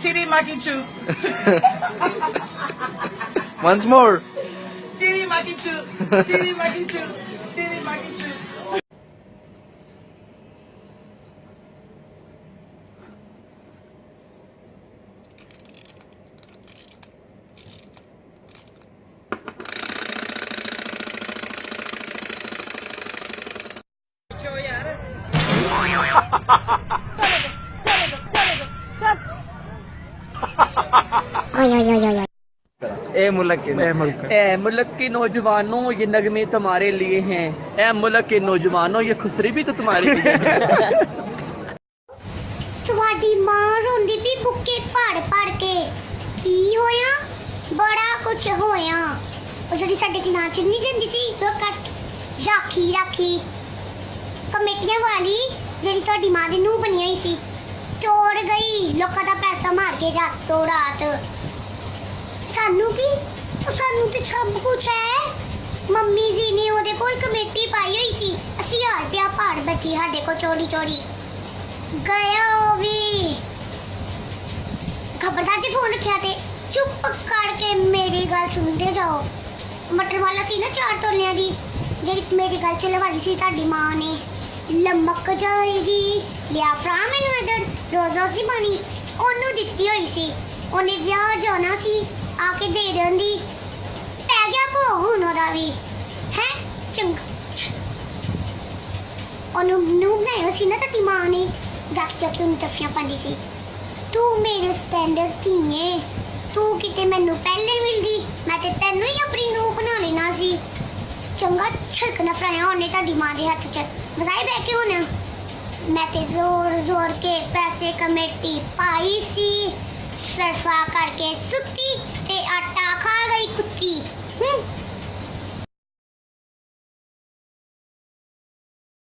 Chitty Maki Choo. Once more. Chitty Maki Choo. Chitty Maki Choo. Chitty Maki Choo. ए मुल्क के ए मुल्क के नौजवानों ये नगमे तुम्हारे लिए हैं। ए मुल्क के नौजवानों ये खुसरी भी तो तुम्हारे लिए है। ਤੁਹਾਡੀ ਮਾਂ ਰੋਂਦੀ ਵੀ ਬੁੱਕੇ ਪੜ ਪੜ ਕੇ ਕੀ ਹੋਇਆ ਬੜਾ ਕੁਝ ਹੋਇਆ ਉਹ ਜਿਹੜੀ ਸਾਡੇ ਕਲਾਸ ਚ ਨਹੀਂ ਜਾਂਦੀ ਸੀ ਜੋ ਕੱਟ ਰਾਖੀ ਕਮੇਟੀਆਂ ਵਾਲੀ ਜਿਹੜੀ ਤੁਹਾਡੀ ਮਾਂ ਦੀ ਨੂੰਹ ਬਣੀ ਹੋਈ ਸੀ ਚੋਰ ਗਈ ਲੋਕਾਂ ਦਾ ਪੈਸਾ ਮਾਰ ਕੇ ਰਾਤੋਂ ਰਾਤ ਸਾਨੂੰ ਕੀ ਸਾਨੂੰ ਤੇ ਸਭ ਕੁਝ ਹੈ ਮੰਮੀ ਜੀ ਨੇ ਉਹਦੇ ਕੋਲ ਕਮੇਟੀ ਪਾਈ ਹੋਈ ਸੀ 80,000 ਰੁਪਇਆ ਪਾੜ ਬੈਠੀ ਸਾਡੇ ਕੋਲ ਚੋਰੀ गया भी खबरदार जी फोन रखा थे चुप करके मेरी गल सुनते जाओ मटर वाला सी ना 4 तोलियां दी जेडी मेरी गल चले वाली सी ताडी मां ने लमक जाएगी लिया फ्रा मैनू इधर रोज रोज दी पानी ओनू दित्ती होई सी ओने विआह जाना सी आके दे देंदी पै गया भोग हुन ओदा भी है चंगा ओनू नू बनाया सी ना ताडी मां ने जाके ਉਹਨੂੰ ਟੱਫੀਆਂ ਪਾਉਂਦੀ ਸੀ ਤੂੰ ਮੇਰੇ ਸਟੈਂਡਰਡ ਧੀਏ ਤੂੰ ਕਿਤੇ ਮੈਨੂੰ ਪਹਿਲੇ ਮਿਲਦੀ ਮੈਂ ਤੇ ਤੈਨੂੰ ਹੀ ਆਪਣੀ ਨੂੰਹ ਬਣਾ ਲੈਣਾ ਸੀ ਚੰਗਾ ਛਿੜਕਣਾ ਫਰਾਇਆ ਉਹਨੇ ਤੁਹਾਡੀ ਮਾਂ ਦੇ ਹੱਥ 'ਚ ਵਜ਼ਾਈ ਬੈ ਕੇ ਹੁਣ ਮੈਂ ਤੇ ਜ਼ੋਰ ਕੇ ਪੈਸੇ ਕਮੇਟੀ ਪਾਈ ਸੀ ਸਰਫਾ ਕਰਕੇ ਸੁੱਤੀ ਤੇ ਆਟਾ